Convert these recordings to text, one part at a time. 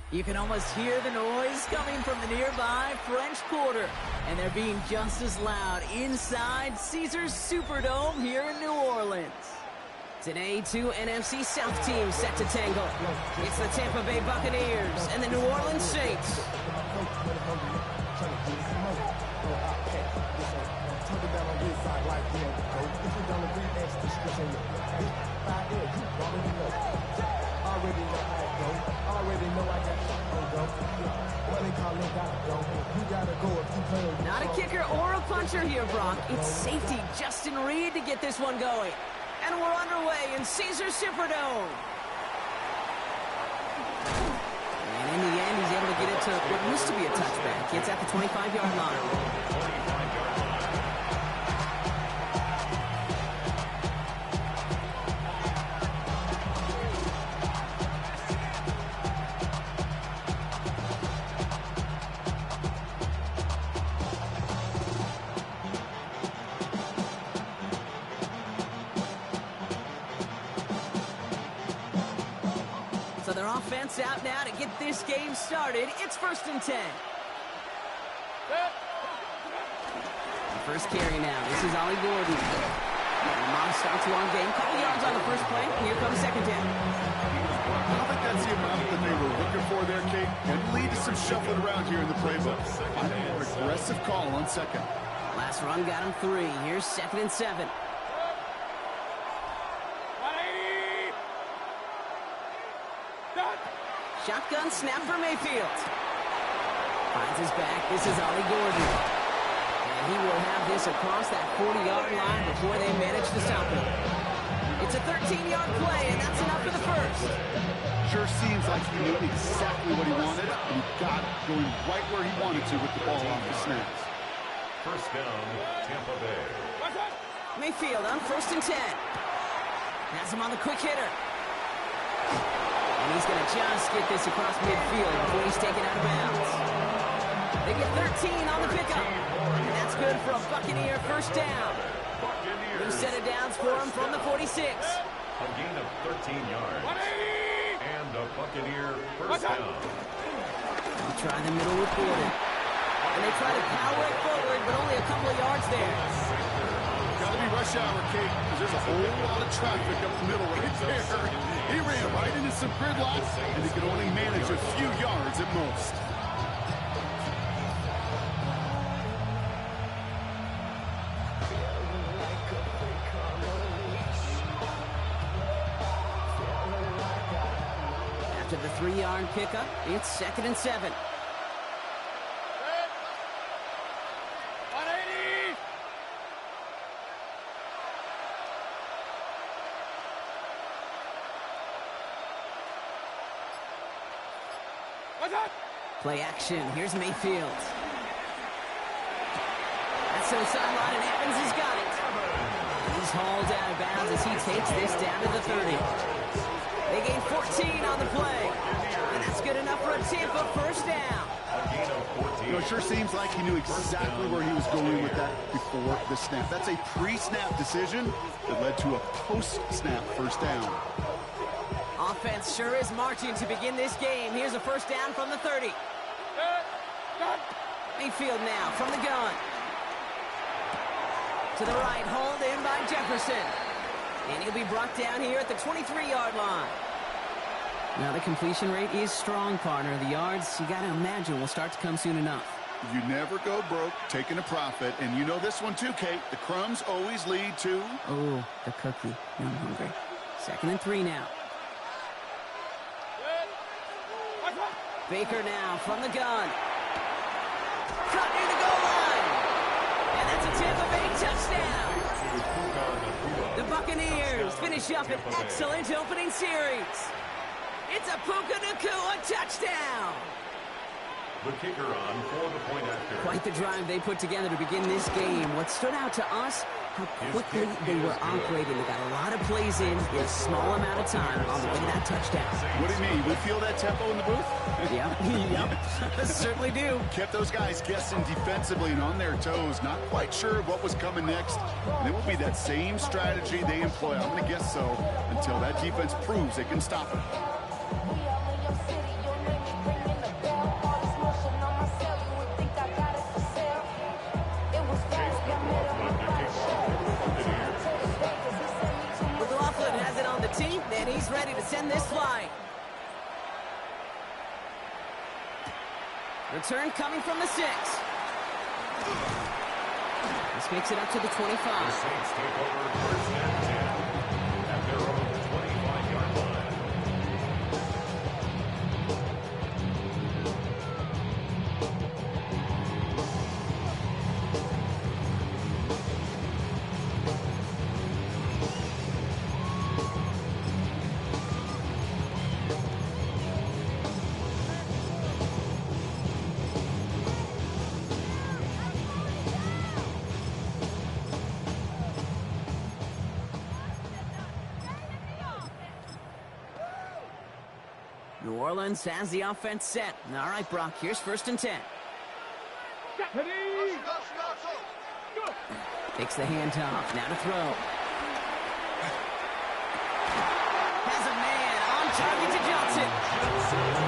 You can almost hear the noise coming from the nearby French Quarter. And they're being just as loud inside Caesars Superdome here in New Orleans. Today, two NFC South teams set to tangle. It's the Tampa Bay Buccaneers and the New Orleans Saints. Not a kicker or a puncher here, Brock. It's safety Justin Reed to get this one going. And we're underway in Caesars Superdome. And in the end, he's able to get it to what used to be a touchback. It's at the 25-yard line. So their offense out now to get this game started. It's 1st and 10. The first carry now. This is Ollie Gordon. Lamar starts long game. Couple yards on the first play. Here comes second down. I don't think that's the amount that they were looking for there, Kate. Could lead to some shuffling around here in the playbook. I think an aggressive call on second. Last run got him 3. Here's 2nd and 7. Shotgun snap for Mayfield. Finds his back. This is Ollie Gordon. And he will have this across that 40-yard line before they manage to stop him. It's a 13-yard play, and that's enough for the first. Sure seems like he knew exactly what he wanted, and he got it going right where he wanted to with the ball off the snaps. First down, Tampa Bay. Mayfield on 1st and 10. Has him on the quick hitter. And he's going to just get this across midfield before he's taken out of bounds. They get 13 on the pickup. And that's good for a Buccaneer first down. New set of downs for him from the 46. A gain of 13 yards. And a Buccaneer first down. They'll try the middle with Gordon. And they try to power it forward, but only a couple of yards there. Got to be rush hour, Kate, because there's a whole lot of traffic up the middle right there. He ran right into some gridlock, and he could only manage a few yards at most. After the 3-yard pickup, it's 2nd and 7. Play action. Here's Mayfield. That's to the sideline, and Evans has got it. He's hauled out of bounds as he takes this down to the 30. They gain 14 on the play. And that's good enough for a Tampa first down. You know, it sure seems like he knew exactly where he was going with that before the snap. That's a pre-snap decision that led to a post-snap first down. Offense sure is marching to begin this game. Here's a first down from the 30. Mayfield now from the gun. To the right, hauled in by Jefferson. And he'll be brought down here at the 23-yard line. Now the completion rate is strong, partner. The yards, you got to imagine, will start to come soon enough. You never go broke taking a profit. And you know this one too, Kate. The crumbs always lead to... Oh, the cookie. Now I'm hungry. 2nd and 3 now. Baker now from the gun. Cut near the goal line. And that's a Tampa Bay touchdown. The Buccaneers finish up an excellent opening series. It's a Puka Nacua touchdown. The kicker on for the point after. Quite the drive they put together to begin this game. What stood out to us, how quickly they were operating. They got a lot of plays in a small amount of time on the way to that touchdown. What do you mean? We feel that tempo in the booth? Yep. Certainly do. Kept those guys guessing defensively and on their toes, not quite sure what was coming next. And it will be that same strategy they employ, I'm going to guess so, until that defense proves they can stop it. ready to send this flying. Return coming from the 6. This makes it up to the 25. The Saints take over first and 10 at their own 25-yard line. New Orleans has the offense set. All right, Brock, here's first and 10. Takes the handoff. Now to throw. Has a man on target to Johnson.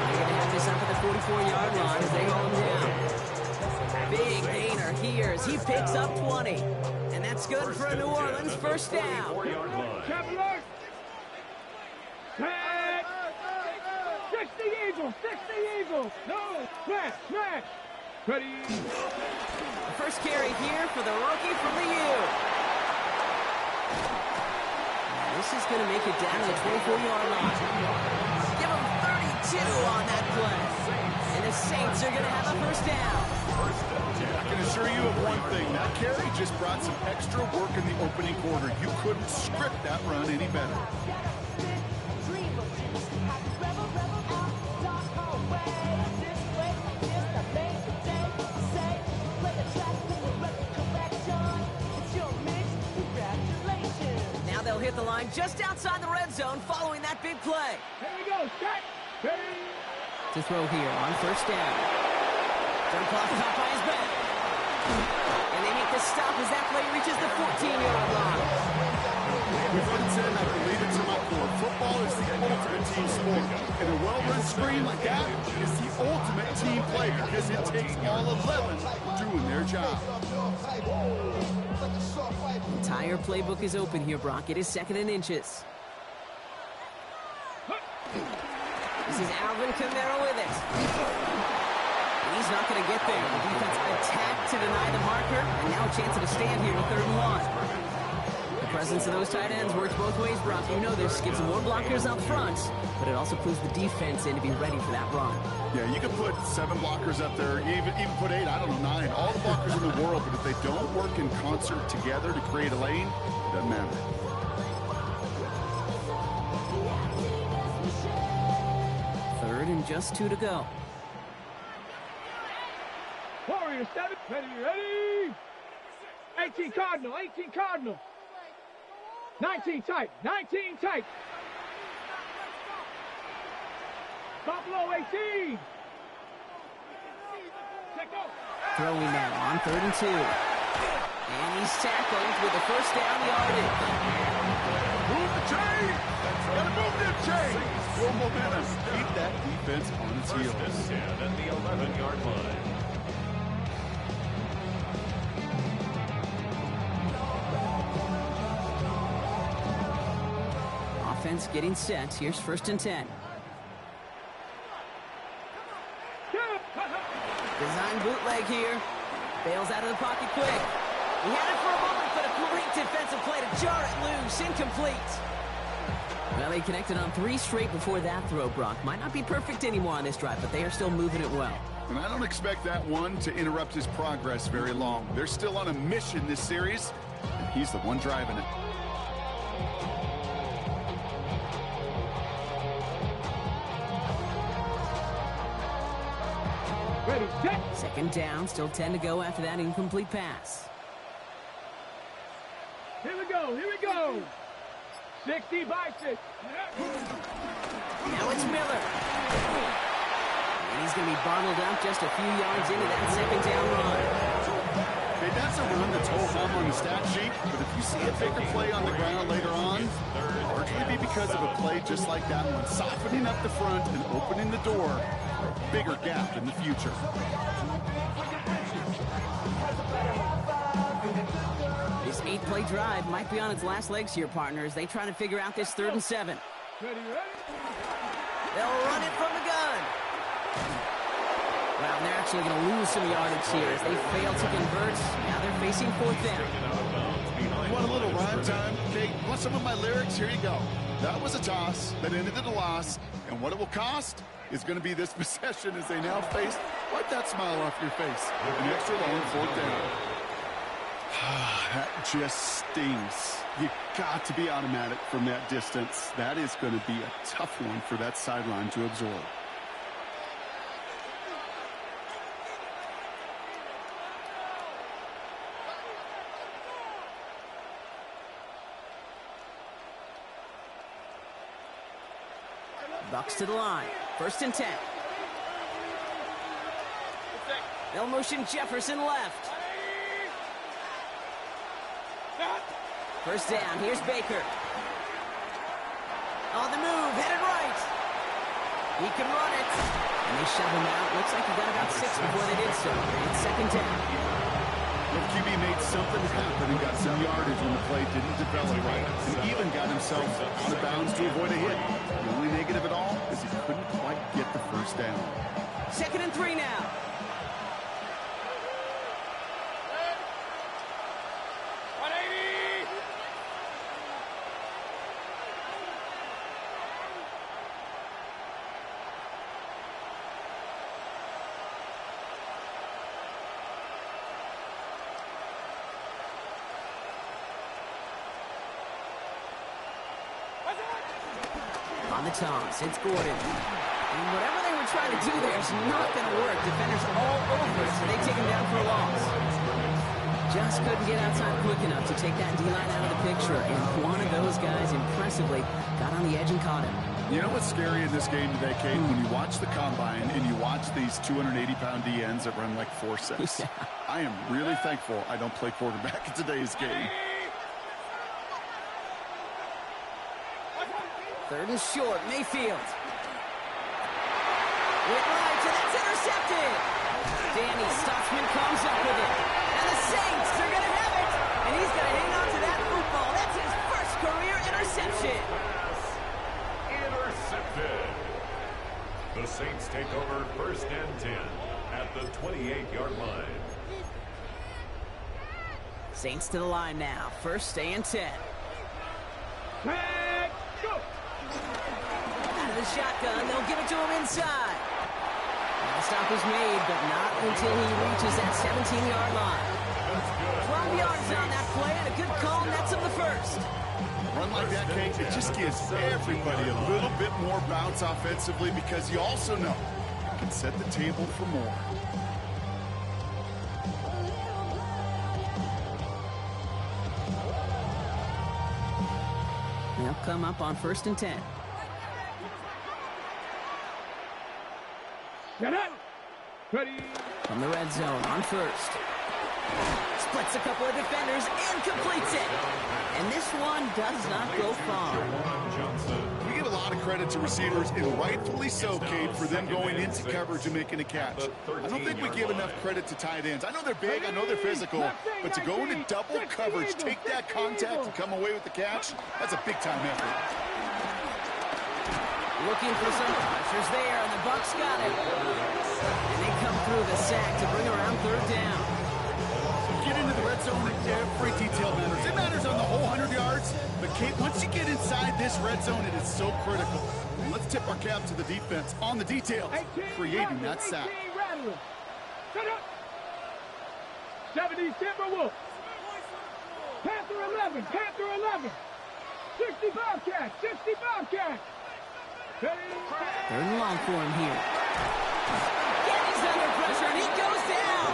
They're going to have this up at the 44-yard line as they hold him down. Big gainer here as he picks up 20. And that's good for a New Orleans first down. 44-yard line. Fix the Eagles! No! Smash! Ready! The first carry here for the rookie from the U. This is going to make it down to the 24-yard line. Give him 32 on that play. And the Saints are going to have a first down. I can assure you of one thing. That carry just brought some extra work in the opening quarter. You couldn't script that run any better. They'll hit the line just outside the red zone following that big play. Here we go, set, ready. To throw here on first down. Jump off top by his back. And they make the stop as that play reaches the 14-yard line. We've already said, I believe it to my core. Football is the ultimate team sport. And a well-run screen like that is the ultimate team play because it takes all 11 doing their job. Entire playbook is open here, Brock. It is 2nd and inches. This is Alvin Kamara with it. And he's not going to get there. The defense attacked to deny the marker, and now a chance of a stand here with 3rd and 1. The presence of those tight ends works both ways, Brock. You know this. Gives them more blockers up front, but it also clues the defense in to be ready for that run. Yeah, you can put 7 blockers up there, even put 8, I don't know, 9, all the blockers in the world, but if they don't work in concert together to create a lane, it doesn't matter. Third and just 2 to go. Warriors, 7, ready. 18 Cardinal. 19 tight. Buffalo 18. Throwing now on 3rd and 2. And he's tackled with the first down yardage. Move the chain! Gotta move them chain! Full momentum. Keep that defense on its heels. First and 10 at the 11-yard line. Offense getting set. Here's 1st and 10. Design bootleg here. Bails out of the pocket quick. He had it for a moment, but a great defensive play to jar it loose. Incomplete. Well, they connected on 3 straight before that throw, Brock. Might not be perfect anymore on this drive, but they are still moving it well. And I don't expect that one to interrupt his progress very long. They're still on a mission this series, and he's the one driving it. Ready, set. 2nd down, still 10 to go after that incomplete pass. Here we go. 60 by 6. Now it's Miller. And he's going to be bottled up just a few yards into that 2nd down run. Hey, that's a run that's whole home on the stat sheet, but if you see a bigger play on the ground later on, it'll largely be because of a play just like that one, softening up the front and opening the door for a bigger gap in the future. This 8-play drive might be on its last legs here, partners. They try to figure out this 3rd and 7. Ready, ready? They'll run it from the gun. Wow, and they're actually going to lose some yardage here as they fail to convert. Now they're facing 4th down. You want a little rhyme time? Okay, you want some of my lyrics? Here you go. That was a toss that ended in a loss, and what it will cost is going to be this possession as they now face. Wipe that smile off your face. An extra long 4th down. That just stings. You got to be automatic from that distance. That is going to be a tough one for that sideline to absorb. Bucks to the line. 1st and 10. They'll motion Jefferson left. 1st down. Here's Baker. On the move. Headed right. He can run it. And they shove him out. Looks like he got about 6 before they did so. It's 2nd down. The QB made something happen and got some yardage when the play didn't develop right, and even got himself out of bounds to avoid a hit. The only negative at all is he couldn't quite get the 1st down. 2nd and 3 now. On the toss, it's Gordon. And whatever they were trying to do there is not going to work. Defenders all over it, so they take him down for a loss. Just couldn't get outside quick enough to take that D-line out of the picture. And one of those guys impressively got on the edge and caught him. You know what's scary in this game today, Kate? When you watch the combine and you watch these 280-pound DNs that run like 4.6. Yeah. I am really thankful I don't play quarterback in today's game. 3rd and short, Mayfield. Went right, and that's intercepted. Danny Stutzman comes up with it. And the Saints are going to have it. And he's going to hang on to that football. That's his first career interception. Intercepted. The Saints take over 1st and 10 at the 28-yard line. Saints to the line now. 1st and 10. Tag, go! Out of the shotgun, they'll give it to him inside. And the stop is made, but not until he reaches that 17-yard line. 12 yards on that play, and a good call, and that's him the 1st. Run like that, Kate, it just gives everybody a little bit more bounce offensively because you also know you can set the table for more. They'll come up on 1st and 10. Get up! Ready? From the red zone on 1st. Splits a couple of defenders and completes it. And this one does not go far. We give a lot of credit to receivers, and rightfully so, Kate, for them going into coverage and making a catch. I don't think we give enough credit to tight ends. I know they're big, I know they're physical, but to go into double coverage, take that contact, and come away with the catch, that's a big-time effort. Looking for some pressures there, and the Bucks got it. And they come through the sack to bring around 3rd down. Get into the red zone, and every detail matters. It matters on the whole 100 yards, but Kate, once you get inside this red zone, it is so critical. And let's tip our cap to the defense on the details, creating that sack. 70 Timberwolves. Panther 11, Panther 11. 60 Bobcats, 60 Bobcats. 3rd and long for him here. He's under pressure, and he goes down.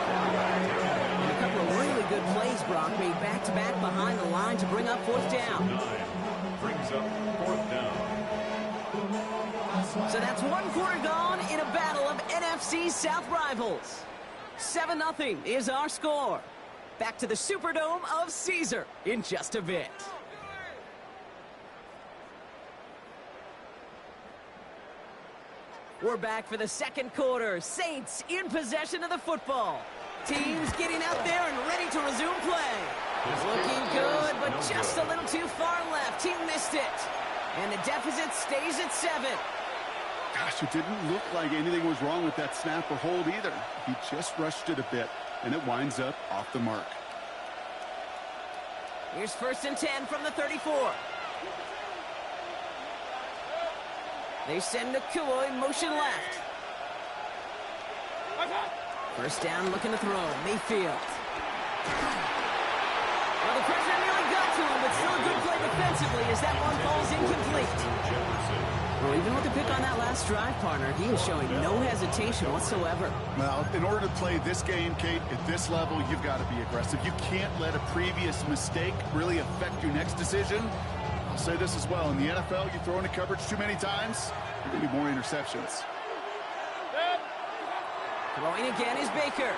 And a couple of really good plays, Brock, made back-to-back behind the line to bring up 4th down. 9 brings up 4th down. So that's 1 quarter gone in a battle of NFC South rivals. 7-0 is our score. Back to the Superdome of Caesar in just a bit. We're back for the 2nd quarter. Saints in possession of the football. Teams getting out there and ready to resume play. Looking good, but just a little too far left. He missed it. And the deficit stays at 7. Gosh, it didn't look like anything was wrong with that snap or hold either. He just rushed it a bit, and it winds up off the mark. Here's 1st and 10 from the 34. They send Nakua in motion left. 1st down, looking to throw. Mayfield. Well, the pressure nearly got to him, but still a good play defensively as that one falls incomplete. Well, even with the pick on that last drive, partner, he is showing no hesitation whatsoever. Well, in order to play this game, Kate, at this level, you've got to be aggressive. You can't let a previous mistake really affect your next decision. I'll say this as well. In the NFL, you throw into coverage too many times, there are going to be more interceptions. Throwing again is Baker.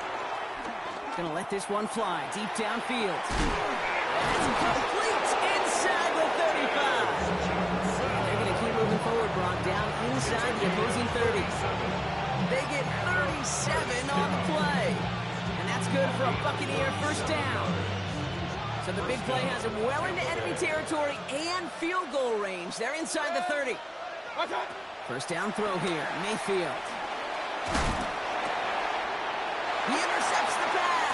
Gonna let this one fly deep downfield. That's complete inside the 35. They're gonna keep moving forward, Brock, down inside the opposing 30. They get 37 on the play. And that's good for a Buccaneer 1st down. So the big play has them well into enemy territory and field goal range. They're inside the 30. 1st down throw here, Mayfield. He intercepts the pass.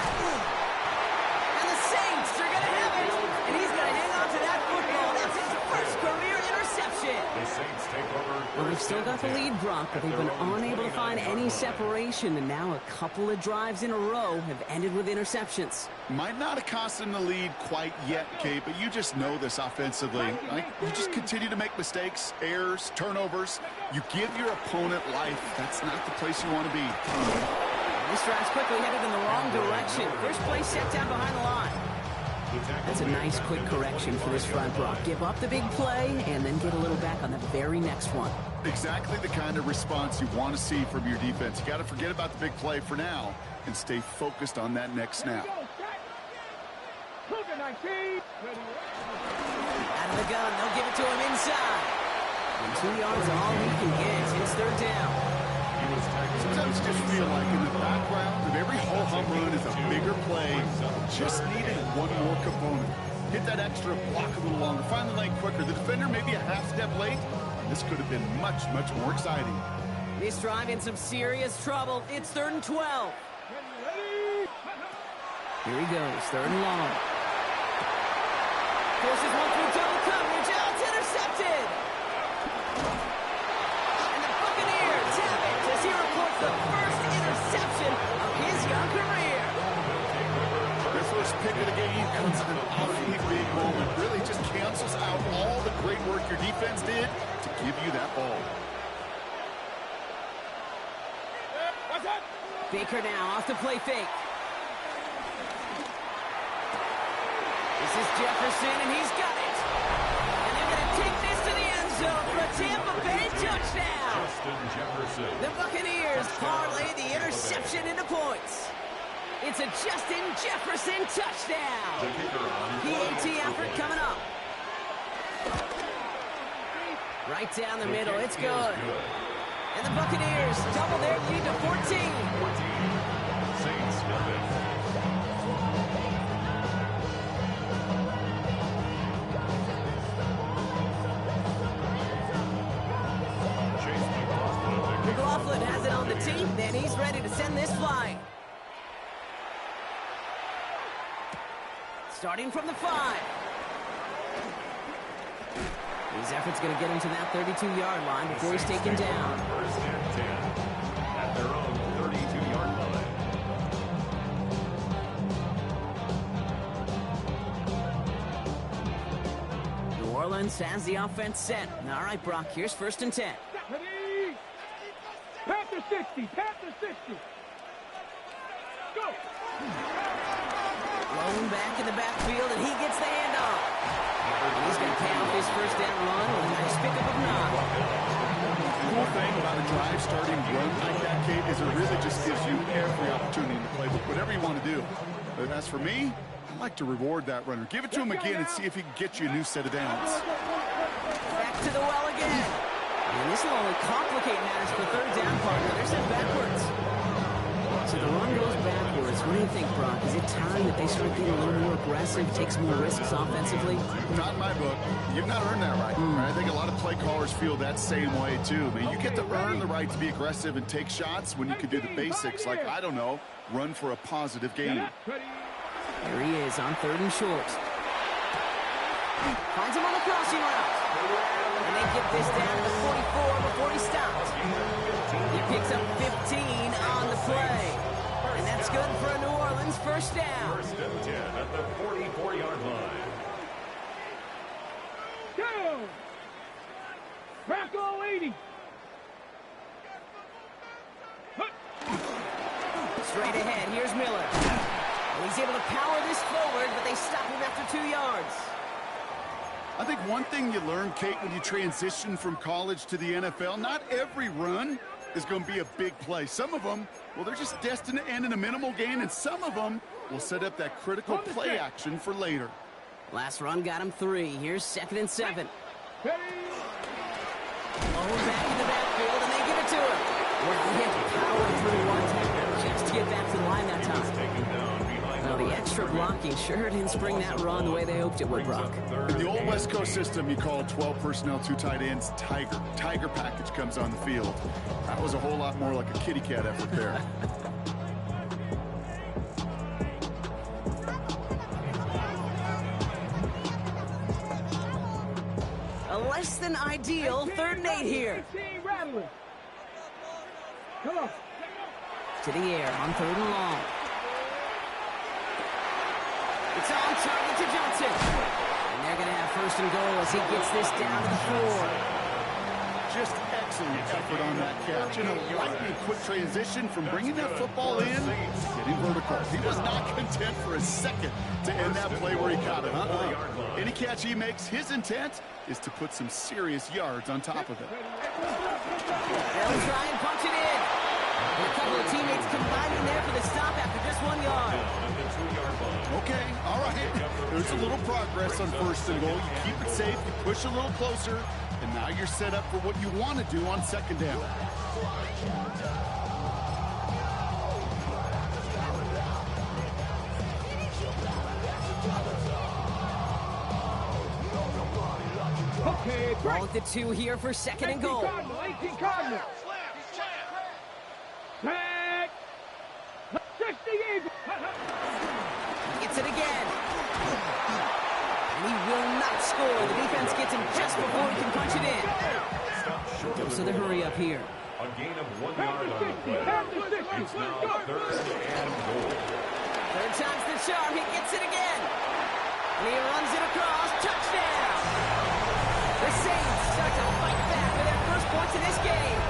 And the Saints are going to have it. And he's going to hang on to that football. That's his 1st career interception. The Saints take over. Well, they've still got the lead, Brock, but they've been unable to find any separation. And now a couple of drives in a row have ended with interceptions. Might not have cost them the lead quite yet, Kate, but you just know this offensively. Like, you just continue to make mistakes, errors, turnovers. You give your opponent life. That's not the place you want to be. This drive's quickly headed in the wrong direction. 1st play set down behind the line. That's a nice quick correction for this front, Brock. Give up the big play and then get a little back on the very next one. Exactly the kind of response you want to see from your defense. You got to forget about the big play for now and stay focused on that next snap. Out of the gun, they'll give it to him inside. And 2 yards all he can get. It's 3rd down. Sometimes you just feel like in the background of every ho-hum run is a bigger play. Just needed one more component. Hit that extra block a little longer. Find the lane quicker. The defender may be a half step late. This could have been much, much more exciting. This drive in some serious trouble. It's 3rd and 12. Here he goes, 3rd and long. Forces one through double coverage. Oh, it's intercepted. And the Buccaneers have it as he reports the 1st interception of his young career. Their 1st pick of the game comes in an awfully big moment. Really just cancels out all the great work your defense did to give you that ball. Baker now off the play fake. This is Jefferson, and he's got it. And they're going to take this to the end zone for a Tampa Bay touchdown. Justin Jefferson. The Buccaneers parlay the interception into points. It's a Justin Jefferson touchdown. PAT effort coming up. Right down the middle. It's good. And the Buccaneers double their lead to 14. Saints nothing. McLaughlin has it on the tee, and he's ready to send this flying. Starting from the 5. His effort's going to get him to that 32-yard line before he's taken down. 1st and 10 at their own 32-yard line. New Orleans has the offense set. All right, Brock, here's 1st and 10. Panther 60, Panther 60. Go. Blown back in the backfield, and he gets the handoff. He's going to pay off his 1st down run with a nice pickup of 9. The cool thing about a drive starting run like that, Kate, is it really just gives you every opportunity in the playbook, whatever you want to do. But as for me, I like to reward that runner. Give it to him again and see if he can get you a new set of downs. Back to the well again. And this will only complicate matters for 3rd down, partner. They're sent backwards. So the run goes backwards. What do you think, Brock? Is it time to that they start getting a little more aggressive, take some more risks offensively? Not in my book. You've not earned that right. I think a lot of play callers feel that same way, too. I mean, you get to earn the right to be aggressive and take shots when you can do the basics, like, I don't know, run for a positive gain. Here he is on 3rd and short. Finds him on the crossing route. And they get this down to the 44 before he stops. He picks up 15 on the play. And that's good for a New Orleans first down. 1st and 10 at the 44-yard line. Down. Crackle 80. Straight ahead, here's Miller. And he's able to power this forward, but they stop him after 2 yards. I think one thing you learn, Kate, when you transition from college to the NFL, not every run is going to be a big play. Some of them, well, they're just destined to end in a minimal gain, and some of them will set up that critical play action for later. Last run got him 3. Here's 2nd and 7. Ready. Lower back in the backfield, and they give it to him. Well, he had to power through 1 tackle just to get back to the line that time. Well, the extra blocking sure didn't spring that run the way they hoped it would, Brock. In the old West Coast system, you call 12 personnel, 2 tight ends, Tiger. Tiger package comes on the field. That was a whole lot more like a kitty cat effort there. A less than ideal 3rd and 8 here. Come on. To the air on 3rd and long. It's on target to Johnson. And they're going to have 1st and goal as he gets this down to the 4. Just excellent effort on that catch. And a lightning quick transition from bringing that football in to getting vertical. He was not content for a second to end that play where he caught it. Any catch he makes, his intent is to put some serious yards on top of it. They'll try and punch it in. And a couple of teammates combining there for the stop after just 1 yard. Okay, all right. There's a little progress on 1st and goal. You keep it safe, you push a little closer, and now you're set up for what you want to do on 2nd down. Okay, Ball with the 2 here for 2nd and goal. 18 Cardinals. Back. 60 Eagles. Gets it again. And he will not score. The defense gets him just before he can punch it in. Goes to the hurry up here. A gain of 1 yard on the play. It's now 3rd and goal. 3rd time's the charm. He gets it again. And he runs it across. Touchdown. The Saints start to fight back for their 1st points in this game.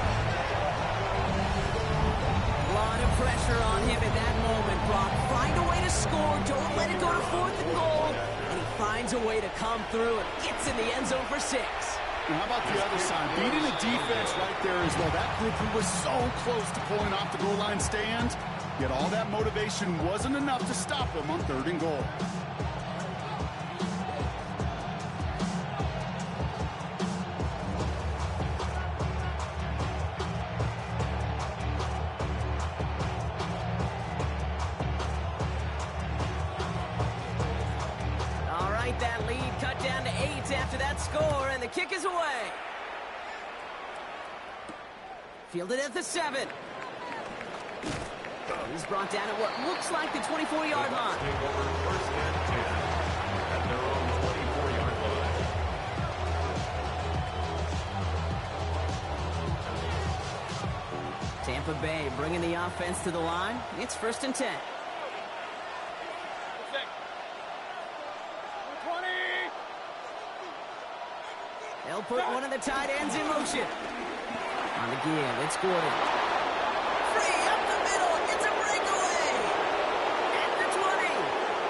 A lot of pressure on him at that moment, Brock. Find a way to score. Don't let it go to 4th and goal. And he finds a way to come through and gets in the end zone for 6. And how about the other side? Beating the defense right there as well. That group who was so close to pulling off the goal line stand, yet all that motivation wasn't enough to stop him on 3rd and goal. That lead cut down to 8 after that score, and the kick is away. Fielded at the 7. He's brought down at what looks like the 24-yard line. Take over 1st and 10 at their own 24-yard line. Tampa Bay bringing the offense to the line. It's 1st and 10. They'll put one of the tight ends in motion. On the give, it's Gordon. Free up the middle. It's a breakaway. At the 20.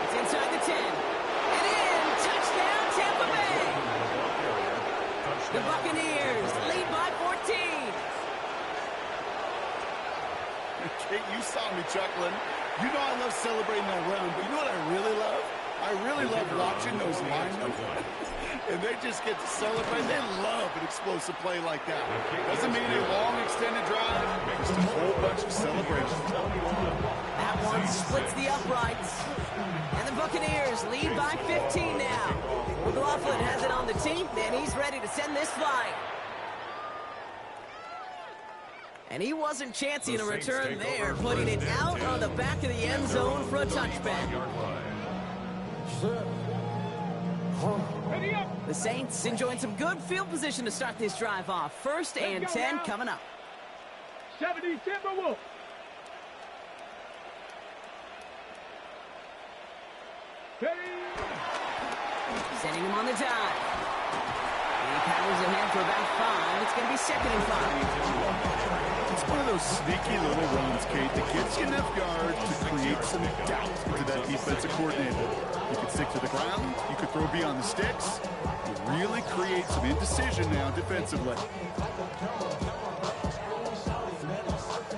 It's inside the 10. And in. Touchdown, Tampa Bay. The Buccaneers lead by 14. Kate, you saw me chuckling. You know I love celebrating that run, but you know what I really love? I really love watching those linemen. And they just get to celebrate. They love an explosive play like that. Doesn't mean a long extended drive, just a whole bunch of celebrations. That one splits the uprights. Bucks lead by 15 now. McLaughlin has it on the team, and he's ready to send this flying. And he wasn't chancing a return there, putting it out on the back of the end zone for a touchback. The Saints enjoying some good field position to start this drive off. 1st and 10 coming up. 70 Timberwolves. Sending him on the dive. He powers ahead for about 5. It's going to be 2nd and 5. It's one of those sneaky little runs, Kate, that gets you enough yards to create some doubt into that defensive coordinator. You could stick to the ground. You could throw beyond the sticks. You really create some indecision now defensively.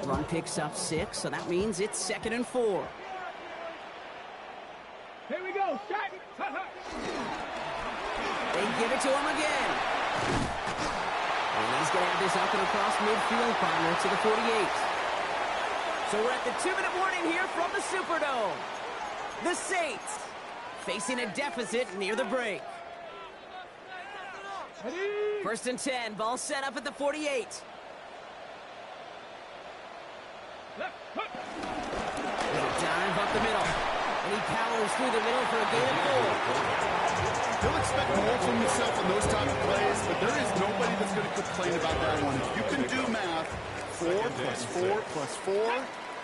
Run picks up 6, so that means it's 2nd and 4. Here we go. Shot. They give it to him again. And he's going to have this up and across midfield, partner, to the 48. So we're at the 2-minute warning here from the Superdome. The Saints facing a deficit near the break. 1st and 10, ball set up at the 48. There's a dive up the middle. And he powers through the middle for a gain of 4. He'll expect more from himself on those type of plays, but there is nobody that's going to complain about that one. If you can do math, 4 plus 4 plus 4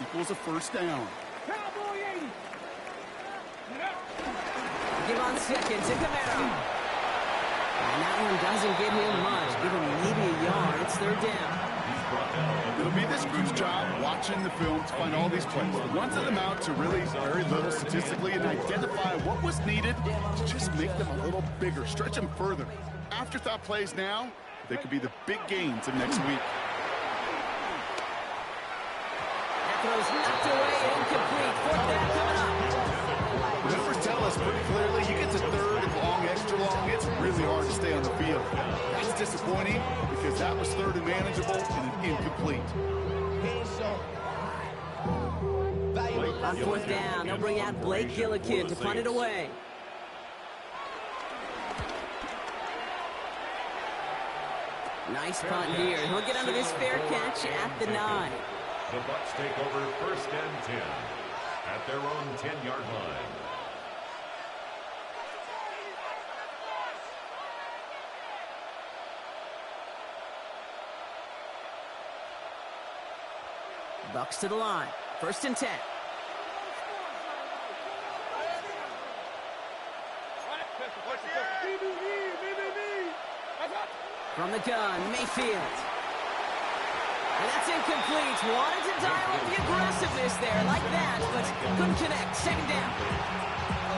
equals a 1st down. Cowboy 80. Give on 2nd to Camaro. And that one doesn't get him much. Give him maybe a yard. It's 3rd down. It'll be this group's job watching the film to find all these plays. The ones that amount to really very little statistically and identify what was needed to just make them a little bigger, stretch them further. Afterthought plays now, they could be the big gains of next week. That throw's knocked away and incomplete. 4th down coming up. The numbers tell us pretty clearly, you get to 3rd and long, extra long, it's really hard to stay on the field. That's disappointing because that was 3rd and manageable and an incomplete. On 4th down, they'll bring out Blake Gillikin to punt it away. Nice punt here. He'll get under this fair catch at the 9. The Bucks take over 1st and 10 at their own 10-yard line. Bucks to the line. 1st and 10. From the gun, Mayfield. And that's incomplete. Wanted to dial up the aggressiveness there like that, but couldn't connect. 2nd down.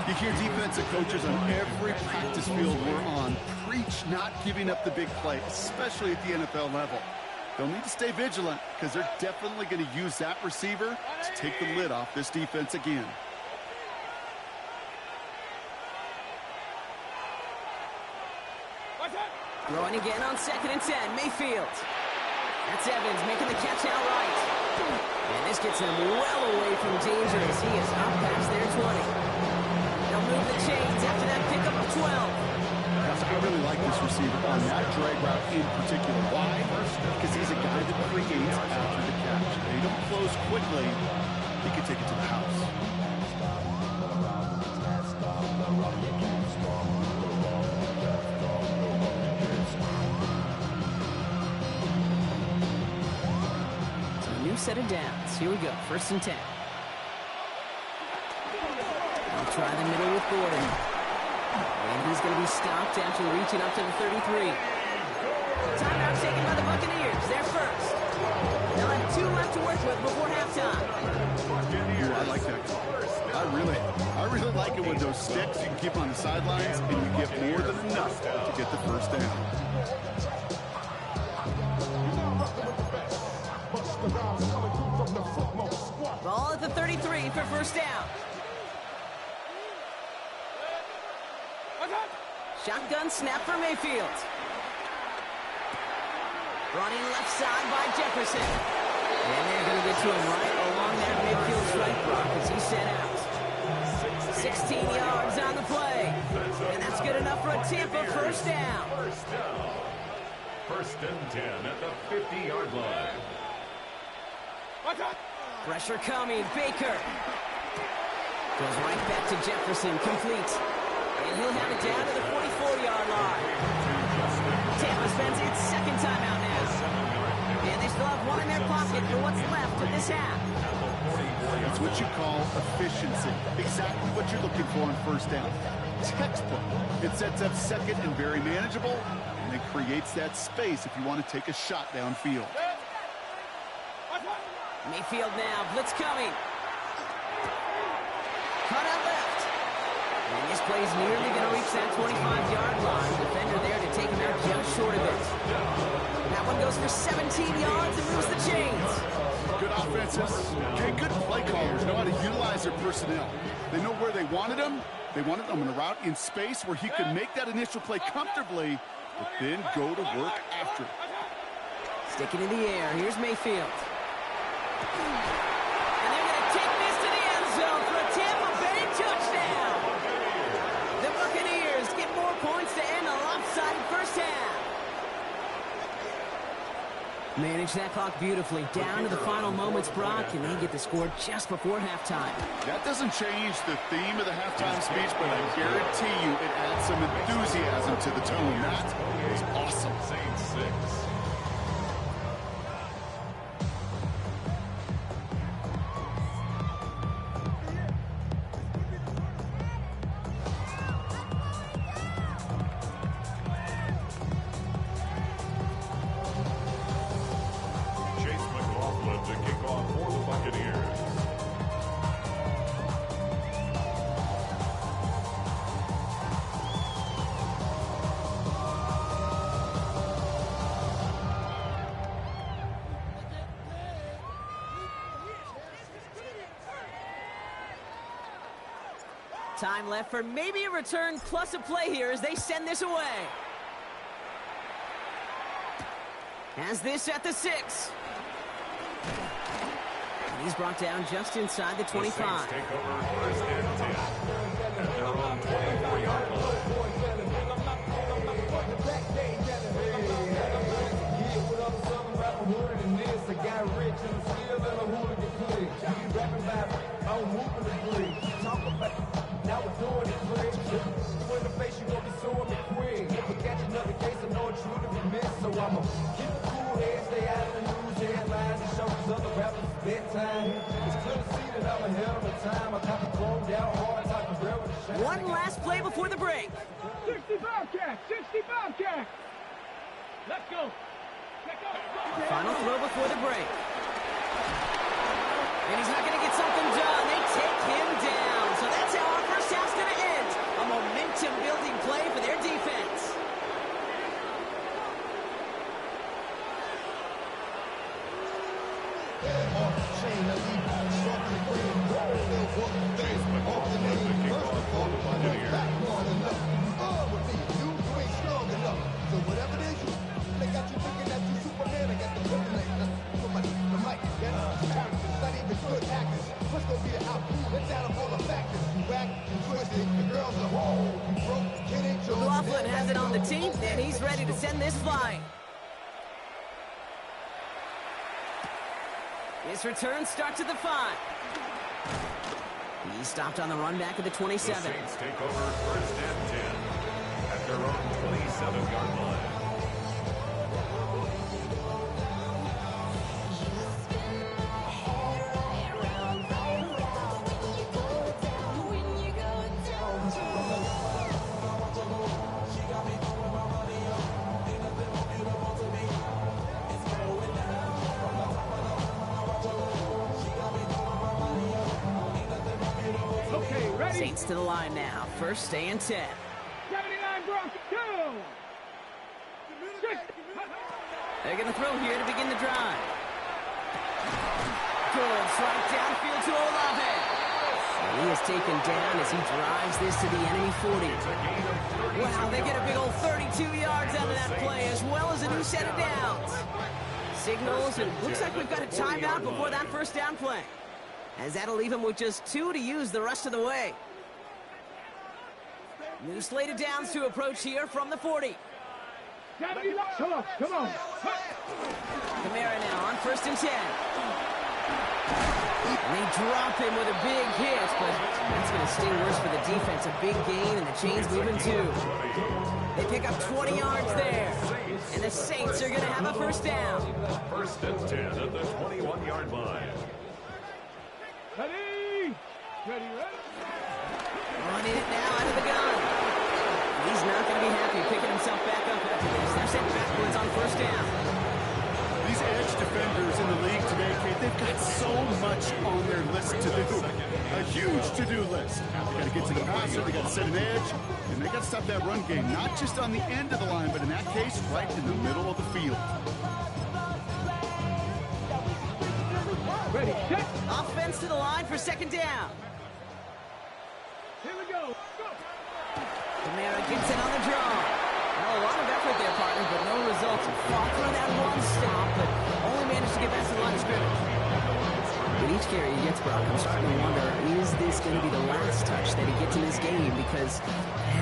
You hear defensive coaches on every practice field we're on preach not giving up the big play, especially at the NFL level. They'll need to stay vigilant because they're definitely going to use that receiver to take the lid off this defense again. Throwing again on 2nd and 10. Mayfield. That's Evans making the catch outright. And this gets him well away from danger as he is up past their 20. They'll move the chains after that pickup of 12. I really like this receiver on that drag route in particular. Why? Because he's a guy that creates after the catch. They don't close quickly. He can take it to the house. So a new set of downs. Here we go. 1st and 10. They'll try the middle with Gordon. And he's going to be stopped after reaching up to the 33. Timeout taken by the Buccaneers. They're first. They'll have 2 left to work with before halftime. Ooh, I like that. I really like it with those sticks. You can keep on the sidelines, and you get more than enough to get the 1st down. Ball at the 33 for 1st down. Shotgun snap for Mayfield. Running left side by Jefferson. And they're going to get to him right along that midfield strike block as he's set out. 16 yards on the play. And that's good enough for a Tampa first down. First down. First and 10 at the 50-yard line. Pressure coming. Baker goes right back to Jefferson. Complete. And he'll have it down to the 44-yard line. Tampa spends its second timeout now. And they still have one in their pocket for what's left of this half. It's what you call efficiency. Exactly what you're looking for on first down. Textbook. It sets up second and very manageable, and it creates that space if you want to take a shot downfield. Mayfield now. Blitz coming. Cut out left. And this play's nearly going to reach that 25-yard line. Defender there to take him out just short of it. That one goes for 17 yards and moves the chains. Good offenses. Okay, good play callers know how to utilize their personnel. They know where they wanted them. They wanted them in a route in space where he could make that initial play comfortably, but then go to work after. Stick it in the air. Here's Mayfield. And they're going to take this to the end zone for a Tampa Bay touchdown. The Buccaneers get more points to end a lopsided first half. Manage that clock beautifully. Down to the final moments, Brock, and they get the score just before halftime. That doesn't change the theme of the halftime speech, but I guarantee you it adds some enthusiasm to the tone. That is awesome. Saints 6. To kick off for the Buccaneers. Time left for maybe a return plus a play here as they send this away. Has this at the 6. And he's brought down just inside the 25. The Saints take over first and 10 at their own 24-yard line. One last play before the break. 60 Bobcats! 60 Bobcats! Let's go! Final throw before the break. And he's not going to get something done. They take him down. So that's how our first half's going to end. A momentum-building play for their defense. McLaughlin has it on the team, and he's ready to send this flying. His return starts at the 5. He stopped on the run back at the 27. The Saints take over first and 10 at their own 27-yard line. Saints to the line now. First and 10. 79 Broncos, 2. They're going to throw here to begin the drive. Good strike downfield to Olave. And he is taken down as he drives this to the enemy 40. Wow, they get a big old 32 yards out of that play, as well as a new set of downs. Signals, and looks like we've got a timeout before that first down play, as that'll leave him with just 2 to use the rest of the way. New slate of downs to approach here from the 40. Come on, come on. Kamara now on 1st and 10. And they drop him with a big hit, but that's going to sting worse for the defense. A big gain, and the chain's moving too. They pick up 20 yards there. And the Saints are going to have a first down. 1st and 10 at the 21-yard line. Ready? Ready? Running it now out of the gun. He's not going to be happy picking himself back up after this. They're sent backwards on 1st down. These edge defenders in the league today, Kate, they've got so much on their list to do. A huge to-do list. They got to get to the passer, they got to set an edge, and they got to stop that run game, not just on the end of the line, but in that case, right in the middle of the field. Ready, set. Offense to the line for 2nd down. Here we go. Go. Kamara gets it on the draw. Well, a lot of effort there, partner, but no results. Fought through that one stop, but only managed to get past the line of scrimmage. With each carry he gets, Brock, I'm starting to wonder, is this going to be the last touch that he gets in this game? Because it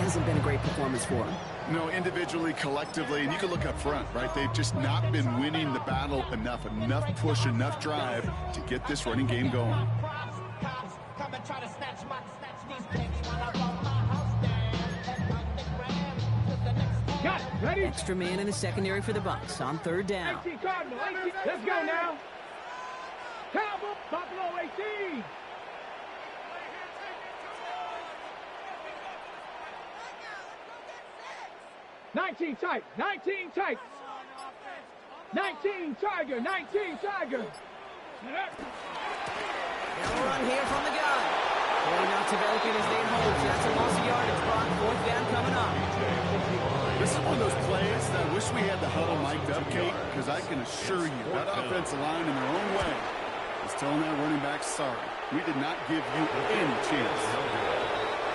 hasn't been a great performance for him. No, individually, collectively, and you can look up front, right? They've just not been winning the battle enough push, enough drive to get this running game going. Come and try to snatch these picks while I roll my house down. Got it. Ready? Extra man in the secondary for the Bucs on 3rd down. 18 Cardinal. 18. Let's go now. Cowboy. Buffalo 18. Nineteen tight. 19 tight. 19 Tiger. 19 Tiger. Now a run here from the gun. Boy, not developing as they hoped. That's a loss of yardage. Brock, 4th down coming up. This is one of those plays that I wish we had the huddle mic'd up, Kate, because I can assure you that offensive line in their own way is telling that running back, sorry, we did not give you any chance.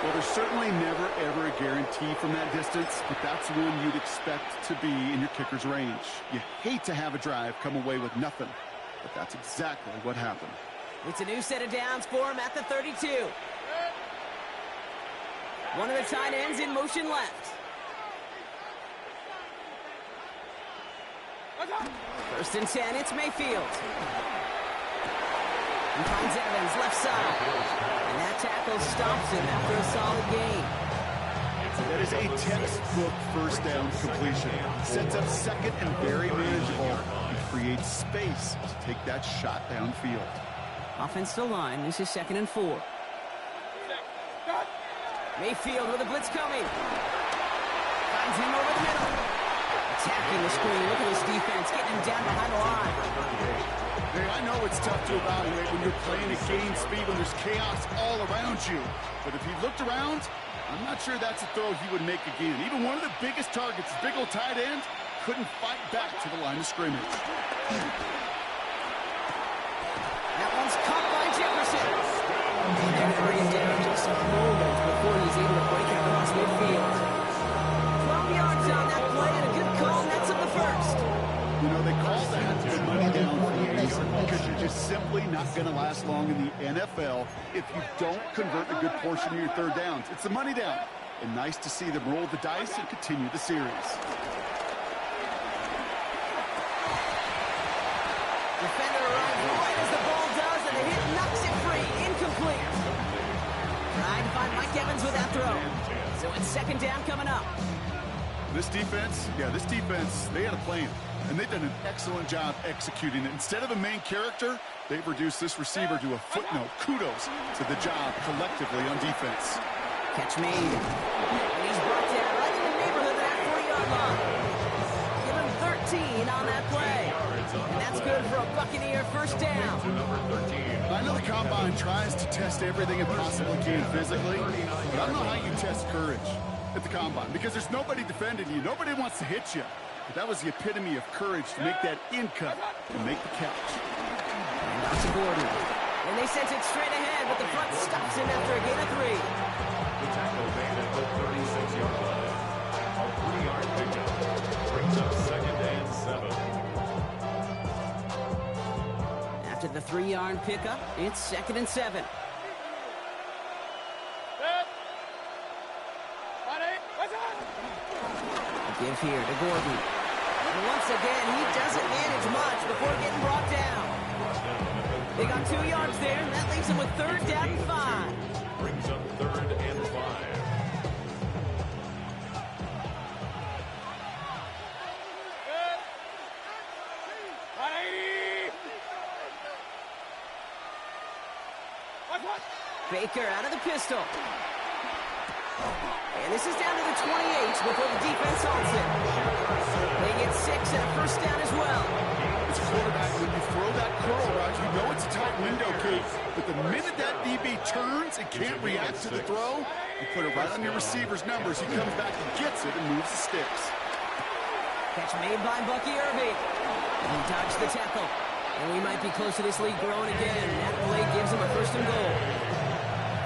Well, there's certainly never, ever a guarantee from that distance, but that's one you'd expect to be in your kicker's range. You hate to have a drive come away with nothing, but that's exactly what happened. It's a new set of downs for him at the 32. One of the tight ends in motion left. 1st and 10, it's Mayfield. He finds Evans left side. And that tackle stops him after a solid gain. That is a textbook 1st down completion. Sets up 2nd and very manageable. He creates space to take that shot downfield. Offense to the line. This is 2nd and 4. Mayfield with a blitz coming. Finds him over the middle. Attacking the screen. Look at this defense getting him down behind the line. Hey, I know it's tough to evaluate when you're playing at game speed, when there's chaos all around you. But if he looked around, I'm not sure that's a throw he would make again. Even one of the biggest targets, big old tight end, couldn't fight back to the line of scrimmage. That one's caught by Jefferson. And they're bringing down just moments before he's able to break it across midfield. 12 yards on that play and a good call, and that's up the 1st. You know, they call that the money down for a reason, because you're just simply not going to last long in the NFL if you don't convert a good portion of your 3rd downs. It's the money down. And nice to see them roll the dice and continue the series. Defender arrives right as the ball does, and the hit knocks it free. Incomplete. Trying to find Mike Evans with that throw. So it's 2nd down coming up. This defense, they had a plan. And they've done an excellent job executing it. Instead of a main character, they've reduced this receiver to a footnote. Kudos to the job collectively on defense. Catch made. And he's brought down right in the neighborhood of that 40-yard line. Give him 13 on that play. And that's good for a Buccaneer 1st down. I know the Combine tries to test everything it possibly can physically, but I don't know how you test courage at the Combine, because there's nobody defending you. Nobody wants to hit you. But that was the epitome of courage to make that in cut and make the catch. And out to Gordon. And they sent it straight ahead, but the front stops him after a gain of 3. The tackle made at the 36-yard line. A 3-yard pickup brings up 2nd and 7. After the 3-yard pickup, it's 2nd and 7. Give here to Gordon. And once again, he doesn't manage much before getting brought down. They got 2 yards there, and that leaves them with 3rd down and 5. Brings up 3rd and 5. Baker out of the pistol. And this is down to the 28 before the defense halts it. They get 6 and a 1st down as well. As a quarterback, when you throw that curl route, you know it's a tight window, Kate. But the minute that DB turns and can't react to the throw, you put it right on your receiver's numbers. He comes back and gets it and moves the sticks. Catch made by Bucky Irving. And he dodged the tackle. And we might be close to this league growing again. And that play gives him a 1st and goal.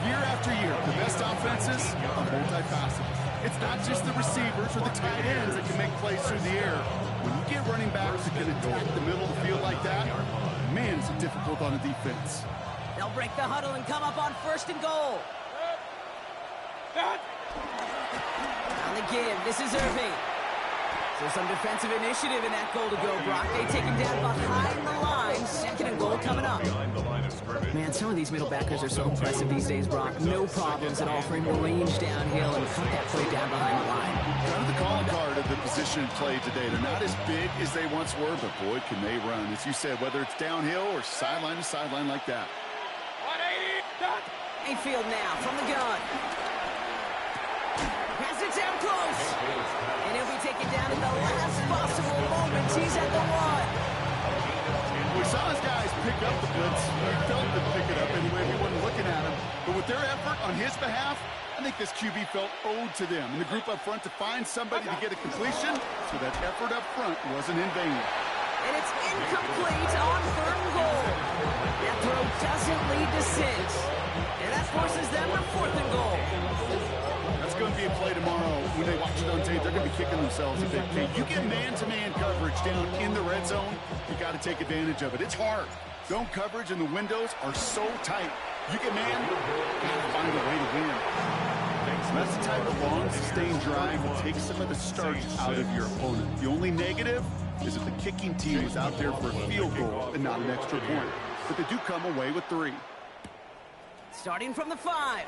Year after year, the best offenses are multifaceted. It's not just the receivers or the tight ends that can make plays through the air. When you get running backs that can attack the middle of the field like that, man, is it difficult on a defense. They'll break the huddle and come up on 1st and goal. On the give, this is Irving. So some defensive initiative in that goal to go, Brock. They take him down behind the line. 2nd and goal coming up. Man, some of these middle backers are so impressive these days, Brock. No problems at all for him to range downhill and cut that play down behind the line. Kind of the calling card of the position played today. They're not as big as they once were, but boy, can they run. As you said, whether it's downhill or sideline to sideline like that. Mayfield now from the gun. Pass it down close. And he'll be taken down at the last possible moment. He's at the 1. We saw his guys pick up the blitz. We felt them pick it up anyway. We weren't looking at him. But with their effort on his behalf, I think this QB felt owed to them. And the group up front to find somebody to get a completion, so that effort up front wasn't in vain. And it's incomplete on 3rd and goal. That throw doesn't lead to 6. And that forces them to 4th and goal. That's going to be a play tomorrow. When they watch it on tape, they're going to be kicking themselves a bit. You get man-to-man coverage down in the red zone, you got to take advantage of it. It's hard. Zone coverage and the windows are so tight. You get man, you got to find a way to win. So that's the type of long, sustained drive that takes some of the starch out of your opponent. The only negative is if the kicking team was out there for a field goal and not an extra point. But they do come away with 3. Starting from the 5.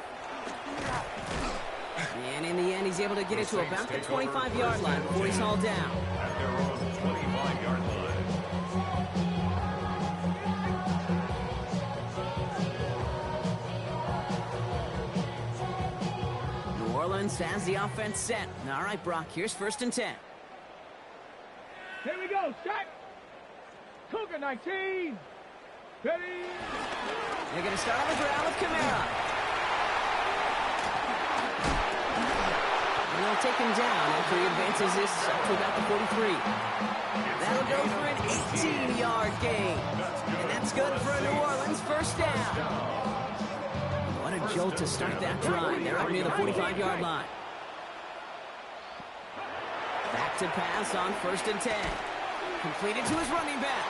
And in the end, he's able to get it to about the 25-yard line before he's hauled down. At their own 25-yard line. New Orleans has the offense set. All right, Brock, here's 1st and 10. Here we go, strike. Cougar 19. Ready. They're going to start on the ground with Kamara. And they'll take him down after he advances this up to about the 43. That'll go for an 18-yard gain. And that's good for a New Orleans 1st down. What a jolt to start that drive. They're up near the 45-yard line. Back to pass on 1st and 10. Completed to his running back.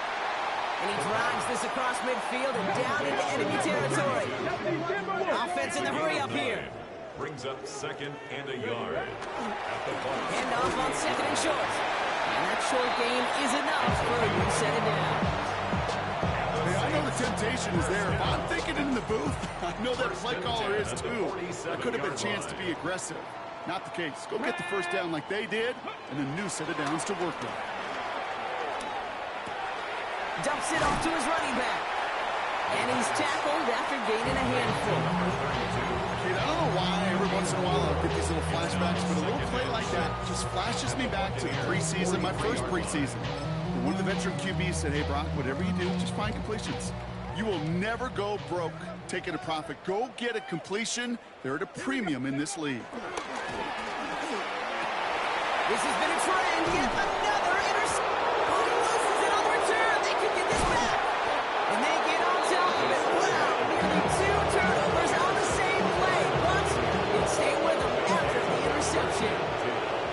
And he drives this across midfield and down into enemy territory. Offense in the hurry up here. Brings up 2nd and a yard. Handoff on 2nd and short. And that short gain is enough for him to set it down. Hey, I know the temptation is there. If I'm thinking in the booth, I know that play caller is too. That could have been a chance to be aggressive. Not the case. Go get the 1st down like they did, and a new set of downs to work with. Dumps it off to his running back. And he's tackled after gaining a handful. Kid, I don't know why every once in a while I'll get these little flashbacks, but a little play like that just flashes me back to the preseason, my first preseason. And one of the veteran QBs said, hey, Brock, whatever you do, just find completions. You will never go broke taking a profit. Go get a completion. They're at a premium in this league. This has been a trend. Yet another interception. Oh, he loses it on the return. They could get this back. And they get on top of it. Wow, nearly 2 turnovers on the same play. But it stayed with them after the interception.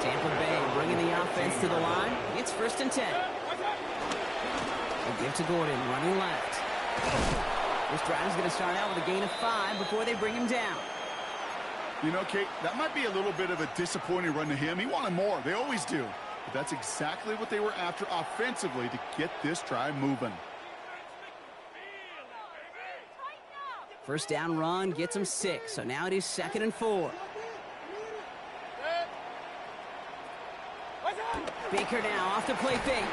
Tampa Bay bringing the offense to the line. It's 1st and 10. They give to Gordon, running left. This drive is going to start out with a gain of 5 before they bring him down. You know, Kate, that might be a little bit of a disappointing run to him. He wanted more. They always do. But that's exactly what they were after offensively to get this drive moving. First down run gets him 6, so now it is 2nd and 4. Baker now off to play fake.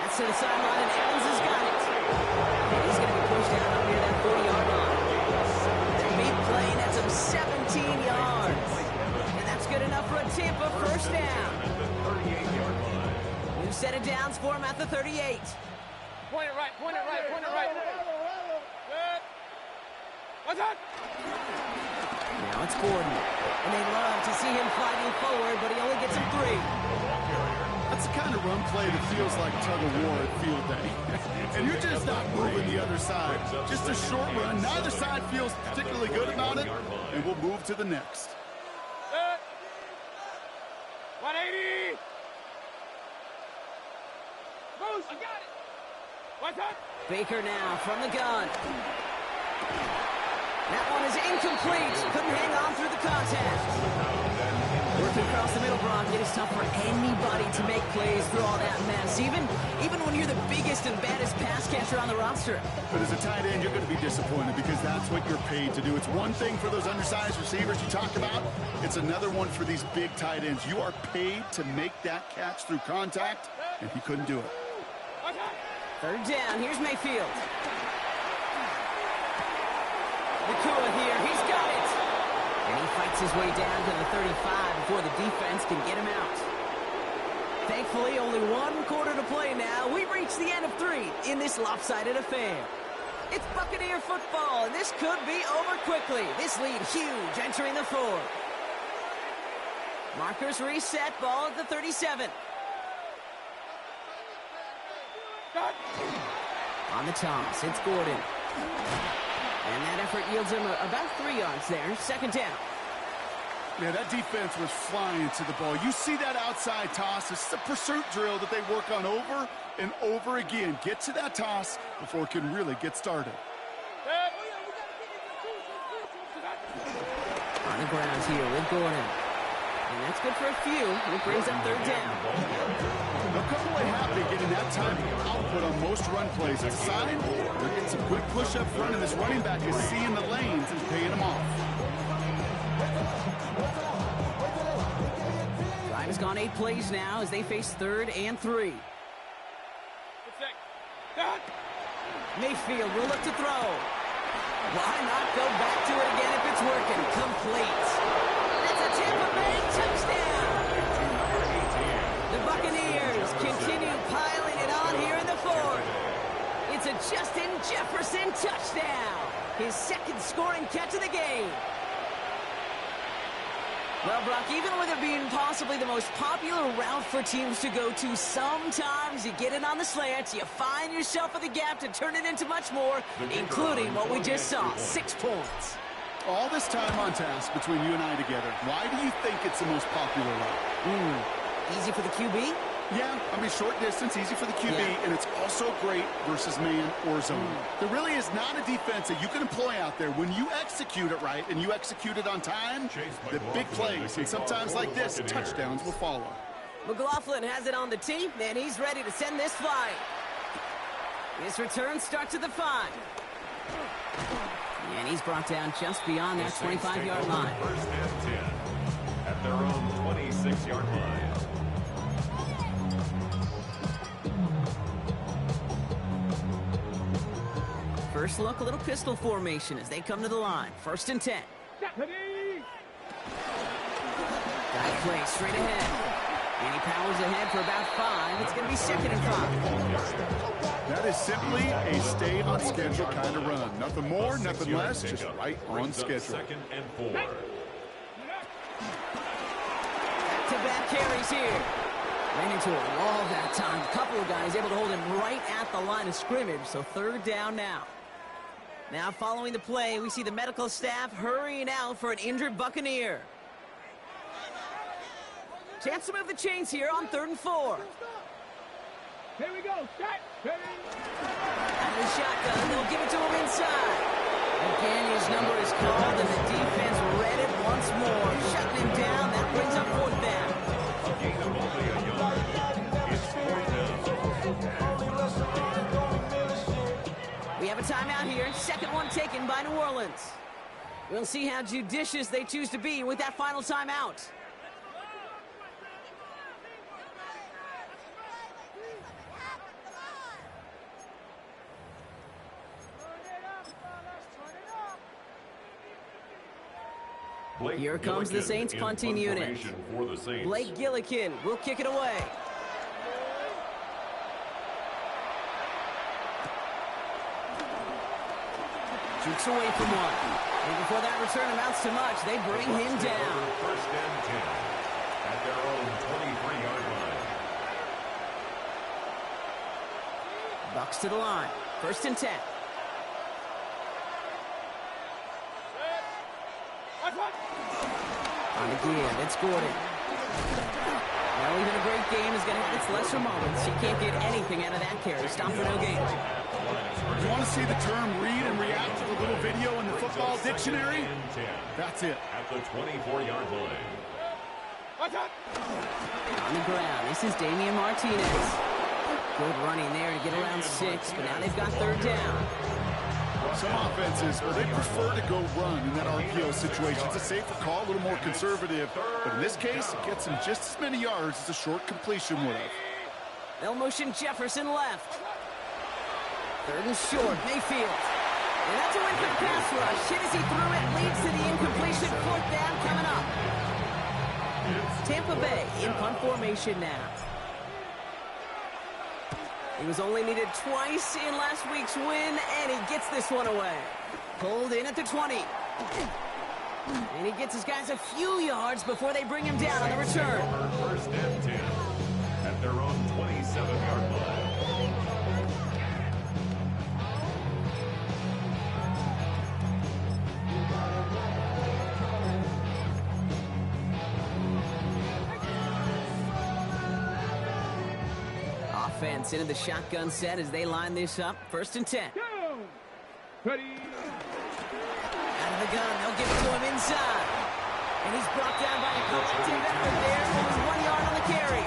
That's to the sideline, and Evans has got it. And he's going to be pushed down up near that 40-yard line. That big play nets him 17 yards. And that's good enough for a Tampa first down. New set of downs for him at the 38. Point it right, point it right, point it right. Good. What's up? Now it's Gordon. And they love to see him fighting forward, but he only gets him 3. That's the kind of run play that feels like tug-of-war at field day. And you're just not moving the other side. Just a short run. Neither side feels particularly good about it, and we'll move to the next. 180. Boost, I got it. What's up? Baker now from the gun. That one is incomplete. Couldn't hang on through the contact. Working across the middle, Brock. It is tough for anybody to make plays through all that mess, even when you're the biggest and baddest pass catcher on the roster. But as a tight end, you're going to be disappointed because that's what you're paid to do. It's one thing for those undersized receivers you talk about. It's another one for these big tight ends. You are paid to make that catch through contact, and he couldn't do it. 3rd down. Here's Mayfield. Nakua here. He's got it. And he fights his way down to the 35 before the defense can get him out. Thankfully, only 1 quarter to play now. We've reached the end of 3 in this lopsided affair. It's Buccaneer football, and this could be over quickly. This lead huge entering the 4th. Markers reset, ball at the 37. On the Thomas, it's Gordon. And that effort yields him about 3 yards there. 2nd down. Yeah, that defense was flying to the ball. You see that outside toss. This is a pursuit drill that they work on over and over again. Get to that toss before it can really get started. On the ground here with Gordon. And that's good for a few. It brings up 3rd down. They'll come away happy getting that time output on most run plays. It's a sign they're getting some good push up front, and this running back is seeing the lanes and paying them off. Drive has gone 8 plays now as they face 3rd and 3. Mayfield will look to throw. Why not go back to it again if it's working? Complete. That's a Tampa Bay touchdown. The Buccaneers continue piling it on here in the 4th. It's a Justin Jefferson touchdown. His 2nd scoring catch of the game. Well, Brock, even with it being possibly the most popular route for teams to go to, sometimes you get it on the slants, you find yourself at the gap to turn it into much more, including what we just saw, 6 points. All this time on task between you and I together, why do you think it's the most popular route? Easy for the QB? Yeah, I mean, short distance, easy for the QB, and it's also great versus man or zone. There really is not a defense that you can employ out there. When you execute it right and you execute it on time, the big plays, and sometimes like this, touchdowns will follow. McLaughlin has it on the tee, and he's ready to send this flying. This return starts at the 5. And he's brought down just beyond that 25-yard line. 1st and 10 at their own 26-yard line. First look, a little pistol formation as they come to the line. 1st and 10. Got a play straight ahead. And he powers ahead for about 5. It's going to be 2nd and 5. That is simply a stay on schedule kind of run. Nothing more, nothing less, just right on schedule. 2nd and 4. Back-to-back carries here. Ran into a wall that time. A couple of guys able to hold him right at the line of scrimmage. So 3rd down now. Now following the play, we see the medical staff hurrying out for an injured Buccaneer. Chance to move the chains here on 3rd and 4. Here we go. Start. Out of the shotgun, they'll give it to him inside. Again, his number is called, and the defense read it once more. Shutting him down. That brings up fourth down. A gain of only a yard. It's fourth down. We have a timeout here. Second one taken by New Orleans. We'll see how judicious they choose to be with that final timeout. Here comes the Saints punting unit. Blake Gillikin will kick it away. Jukes away from one. And before that return amounts to much, they bring him down. First and 10 at their own 23-yard line. Bucks to the line. First and 10. On again, it's Gordon. Well, even a great game is going to have its lesser moments. You can't get anything out of that carry. Stop for no gain. You want to see the term read and react to the little video in the football dictionary? That's it. At the 24-yard line. On the ground, this is Damian Martinez. Good running there to get around 6, but now they've got third down. Some offenses, well, they prefer to go run in that RPO situation. It's a safer call, a little more conservative. But in this case, it gets them just as many yards as a short completion would have. They'll motion Jefferson left. Third and short, Mayfield. And that's a win for the pass rush. Hit as he threw it, leads to the incompletion. Fourth down coming up. Tampa Bay in punt formation now. He was only needed twice in last week's win, and he gets this one away. Pulled in at the 20. And he gets his guys a few yards before they bring him down on the return. First and 10 at their own 27-yard line. Offense into the shotgun set as they line this up. First and 10. Ready. Out of the gun, they'll give it to him inside. And he's brought down by a collective effort there. Only 1 yard on the carry.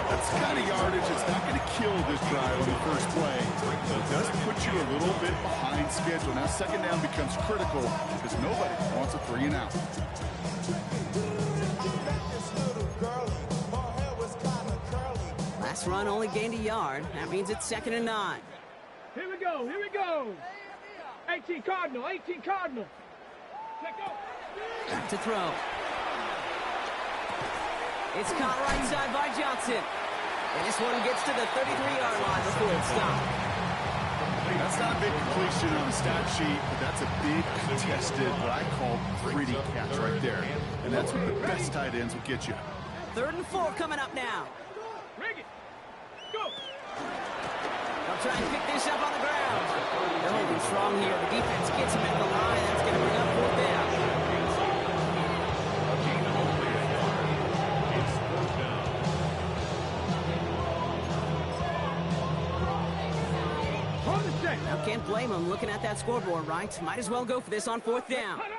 That's the kind of yardage that's not going to kill this drive on the first play. But it does put you a little bit behind schedule. Now second down becomes critical because nobody wants a 3 and out. Last run only gained a yard. That means it's second and 9. Here we go. Here we go. 18 Cardinal. 18 Cardinal. Check go. Back to throw. It's caught right side by Johnson. And this one gets to the 33-yard line before it's stopped. That's not a big completion on the stat sheet, but that's a big contested, what I call pretty catch right there. And that's what the best tight ends will get you. Third and 4 coming up now. Rig it. Go. They'll try and pick this up on the ground. They're holding strong here. The defense gets him at the line. That's going to bring up fourth down. Now, can't blame him looking at that scoreboard, right? Might as well go for this on fourth down. Back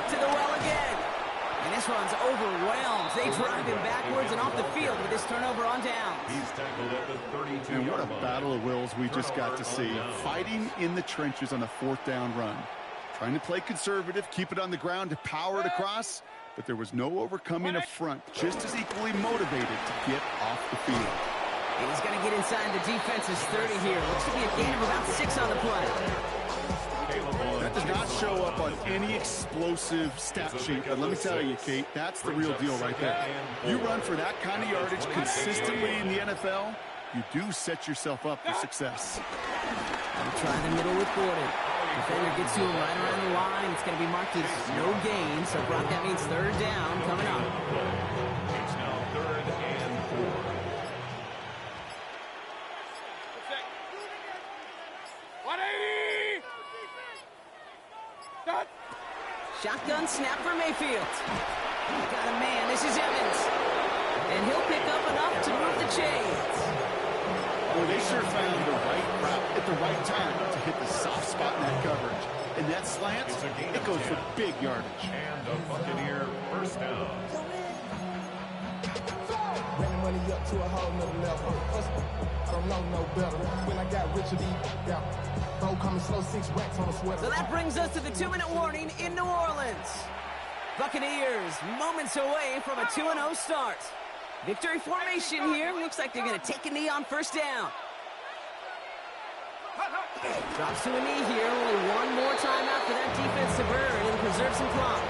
to the well again. And this one's overwhelmed. They drive him backwards and off the field with this turnover on downs. He's tackled at the 32-yard And what a line. battle of wills we just got to see. Fighting in the trenches on a fourth down run. Trying to play conservative, keep it on the ground to power it across, but there was no overcoming a front, just as equally motivated to get off the field. And he's going to get inside the defense's 30 here. Looks to be a gain of about 6 on the play. That does not show up on any explosive stat sheet, but let me tell you, Kate, that's the real deal right there. You run for that kind of yardage consistently in the NFL, you do set yourself up for success. They'll try the middle with Gordon. Defender gets to him right around the line. It's going to be marked as no gain, so Brock, that means third down coming up. It's now 3rd and 4. 180. Stop. Shotgun snap for Mayfield. Got a man. This is Evans. And he'll pick up enough to move the chains. Well, they sure found the right route. at the right time to hit the soft spot in that coverage. And that slant, it goes for big yardage. And a Buccaneer first down. Running money up to a whole nother level. I don't know no better. When I got rich, yeah. Bro, coming slow, 6 racks on a sweater. So that brings us to the 2-minute warning in New Orleans. Buccaneers moments away from a 2-0 start. Victory formation here. Looks like they're going to take a knee on first down. Drops to a knee here. Only one more timeout for that defense to burn and preserve some clock.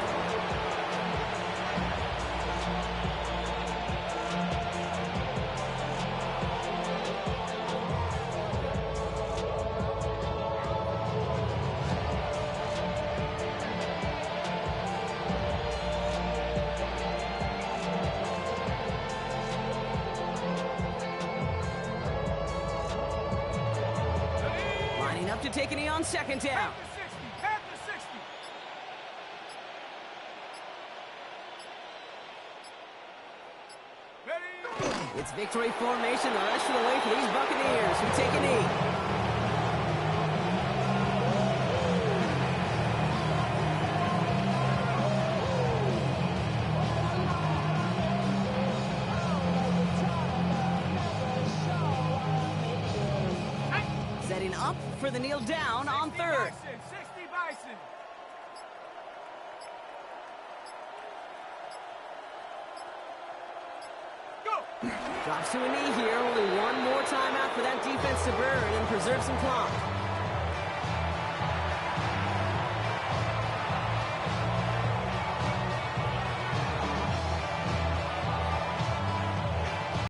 To take a knee on second down. It's victory formation the rest of the way for these Buccaneers who take a knee. Setting up for the kneel down on third. 60 Bison. Go. Drops to a knee here. Only one more timeout for that defense to burn and preserve some clock.